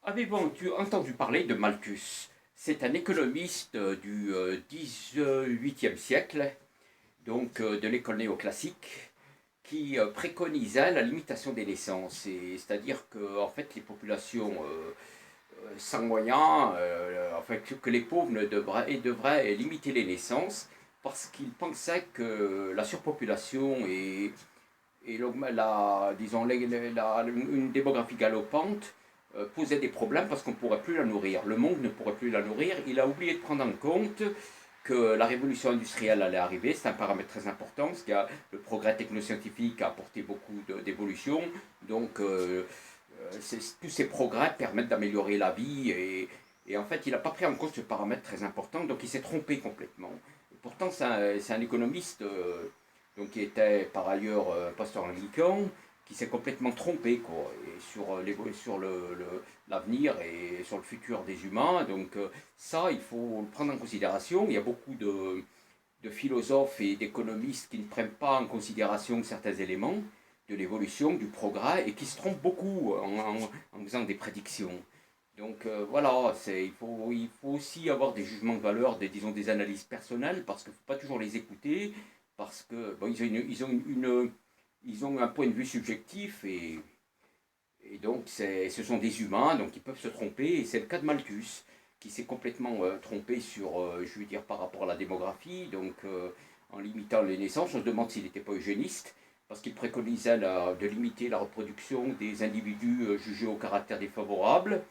Avez-vous entendu parler de Malthus? C'est un économiste du XVIIIe siècle, donc de l'école néoclassique, qui préconisait la limitation des naissances. C'est-à-dire que en fait, les populations sans moyens, en fait, que les pauvres devraient limiter les naissances parce qu'il pensait que la surpopulation disons, une démographie galopante posait des problèmes parce qu'on ne pourrait plus la nourrir. Le monde ne pourrait plus la nourrir. Il a oublié de prendre en compte que la révolution industrielle allait arriver. C'est un paramètre très important parce que le progrès technoscientifique a apporté beaucoup d'évolutions. Donc, tous ces progrès permettent d'améliorer la vie et en fait, il n'a pas pris en compte ce paramètre très important, donc il s'est trompé complètement. Et pourtant, c'est un économiste donc qui était par ailleurs pasteur anglican, qui s'est complètement trompé quoi, et sur l'avenir et sur le futur des humains. Donc ça, il faut le prendre en considération. Il y a beaucoup de philosophes et d'économistes qui ne prennent pas en considération certains éléments de l'évolution, du progrès, et qui se trompent beaucoup en faisant des prédictions. Donc voilà, il faut aussi avoir des jugements de valeur, disons des analyses personnelles, parce qu'il ne faut pas toujours les écouter, parce que bon, ils ont un point de vue subjectif, et donc ce sont des humains, donc ils peuvent se tromper, et c'est le cas de Malthus, qui s'est complètement trompé sur, je veux dire, par rapport à la démographie, donc en limitant les naissances, on se demande s'il n'était pas eugéniste, parce qu'il préconisait de limiter la reproduction des individus jugés au caractère défavorable.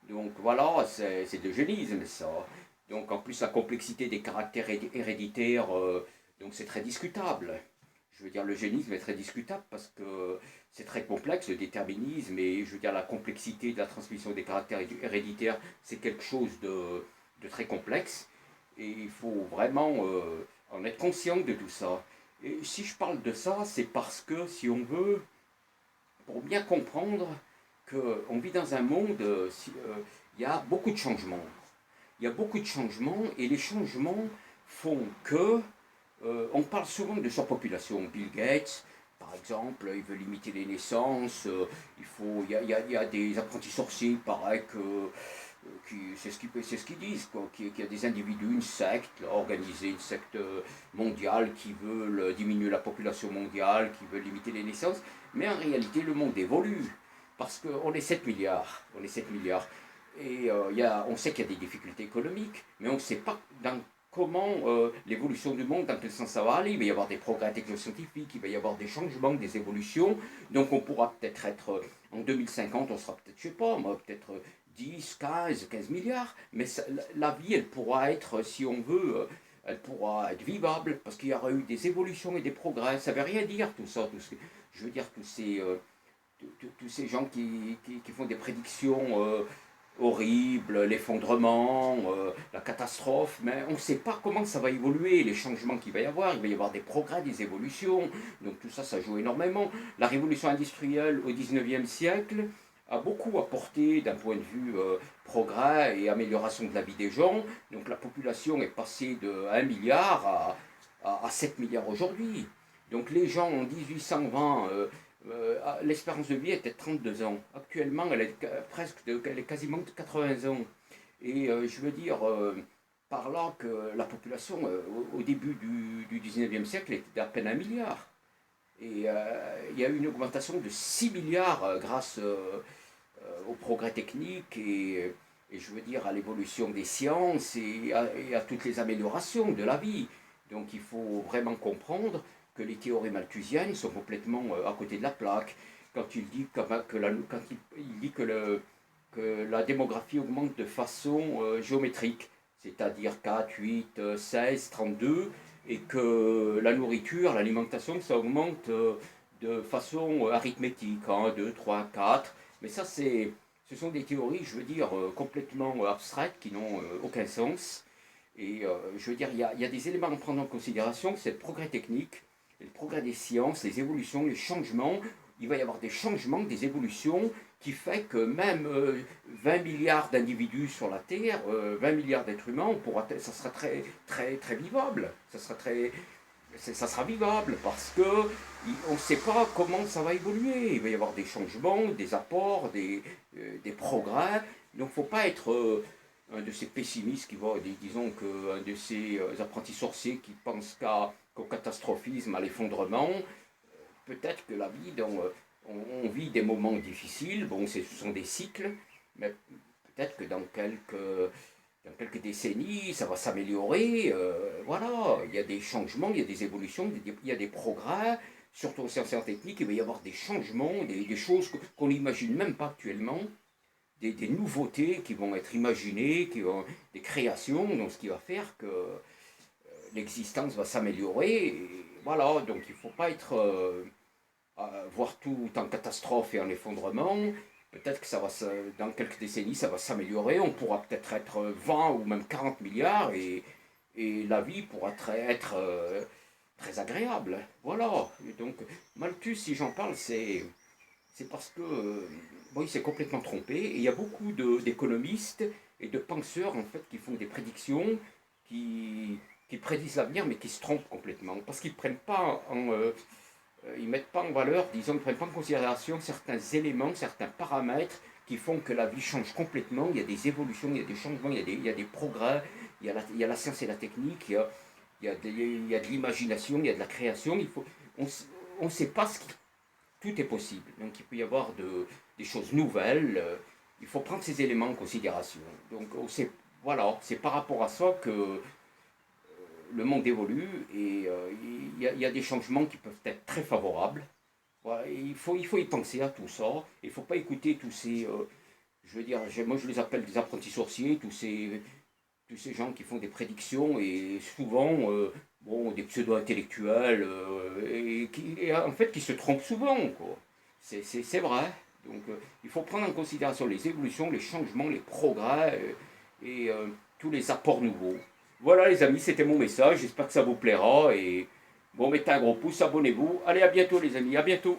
Donc voilà, c'est de l'eugénisme ça. Donc en plus la complexité des caractères héréditaires, donc c'est très discutable. Je veux dire, l'eugénisme est très discutable parce que c'est très complexe, le déterminisme, et je veux dire, la complexité de la transmission des caractères héréditaires, c'est quelque chose de très complexe, et il faut vraiment en être conscient de tout ça. Et si je parle de ça, c'est parce que, si on veut, pour bien comprendre qu'on vit dans un monde, il y a beaucoup de changements. Il y a beaucoup de changements, et les changements font que on parle souvent de surpopulation. Bill Gates, par exemple, il veut limiter les naissances. Il y a des apprentis sorciers, il paraît que c'est ce qu'ils disent, quoi, qu'il y a des individus, une secte là, organisée, une secte mondiale qui veut diminuer la population mondiale, qui veut limiter les naissances. Mais en réalité, le monde évolue parce qu'on est 7 milliards. On est 7 milliards. Et on sait qu'il y a des difficultés économiques, mais on ne sait pas comment l'évolution du monde, dans quel sens ça va aller. Il va y avoir des progrès technoscientifiques, il va y avoir des changements, des évolutions. Donc on pourra peut-être être, en 2050, on sera peut-être, je sais pas, moi, peut-être 10, 15 milliards. Mais la vie, elle pourra être, si on veut, elle pourra être vivable, parce qu'il y aura eu des évolutions et des progrès. Ça ne veut rien dire tout ça. Je veux dire, tous ces gens qui font des prédictions horribles, l'effondrement, la catastrophe, mais on ne sait pas comment ça va évoluer, les changements qu'il va y avoir. Il va y avoir des progrès, des évolutions, donc tout ça, ça joue énormément. La révolution industrielle au 19e siècle a beaucoup apporté d'un point de vue progrès et amélioration de la vie des gens. Donc la population est passée de 1 milliard à 7 milliards aujourd'hui. Donc les gens en 1820, l'espérance de vie était de 32 ans. Actuellement, elle est quasiment de 80 ans. Et je veux dire par là que la population, au début du 19e siècle, était d'à peine 1 milliard. Et il y a eu une augmentation de 6 milliards grâce au progrès technique et je veux dire à l'évolution des sciences et à toutes les améliorations de la vie. Donc il faut vraiment comprendre que les théories malthusiennes sont complètement à côté de la plaque. Quand il dit que la démographie augmente de façon géométrique, c'est-à-dire 4, 8, 16, 32, et que la nourriture, l'alimentation, ça augmente de façon arithmétique, 1, 2, 3, 4. Mais ça, ce sont des théories, je veux dire, complètement abstraites, qui n'ont aucun sens. Et je veux dire, il y a des éléments à prendre en considération, c'est le progrès technique, le progrès des sciences, les évolutions, les changements. Il va y avoir des changements, des évolutions, qui fait que même 20 milliards d'individus sur la Terre, 20 milliards d'êtres humains, ça sera très, très, très vivable. Ça sera très, ça sera vivable parce que on ne sait pas comment ça va évoluer. Il va y avoir des changements, des apports, des progrès. Donc il ne faut pas être un de ces pessimistes qui va, disons qu'un de ces apprentis sorciers qui pensent qu'au catastrophisme, à l'effondrement. Peut-être que la vie, on vit des moments difficiles, bon, ce sont des cycles, mais peut-être que dans quelques décennies, ça va s'améliorer. Voilà, il y a des changements, il y a des évolutions, il y a des progrès. Surtout en sciences techniques, il va y avoir des changements, des choses qu'on n'imagine même pas actuellement, des nouveautés qui vont être imaginées, des créations, donc ce qui va faire que l'existence va s'améliorer. Et voilà, donc il ne faut pas être voir tout en catastrophe et en effondrement. Peut-être que dans quelques décennies, ça va s'améliorer. On pourra peut-être être 20 ou même 40 milliards et la vie pourra être très agréable. Voilà. Et donc, Malthus, si j'en parle, c'est parce que bon, il s'est complètement trompé. Et il y a beaucoup d'économistes et de penseurs en fait qui font des prédictions, qui prédisent l'avenir, mais qui se trompent complètement parce qu'ils ne prennent pas ils ne mettent pas en valeur, disons, ils ne prennent pas en considération certains éléments, certains paramètres qui font que la vie change complètement. Il y a des évolutions, il y a des changements, il y a des progrès, il y a la science et la technique, il y a de l'imagination, il y a de la création. On ne sait pas tout est possible. Donc il peut y avoir des choses nouvelles. Il faut prendre ces éléments en considération. Donc voilà, c'est par rapport à ça que le monde évolue et il y a des changements qui peuvent être très favorables. Voilà, il faut y penser à tout ça. Il ne faut pas écouter tous ces, je veux dire, moi je les appelle des apprentis sorciers, tous ces gens qui font des prédictions et souvent, bon, des pseudo-intellectuels et en fait qui se trompent souvent, quoi. C'est vrai. Donc il faut prendre en considération les évolutions, les changements, les progrès et tous les apports nouveaux. Voilà les amis, c'était mon message, j'espère que ça vous plaira et bon, mettez un gros pouce, abonnez-vous. Allez, à bientôt les amis, à bientôt.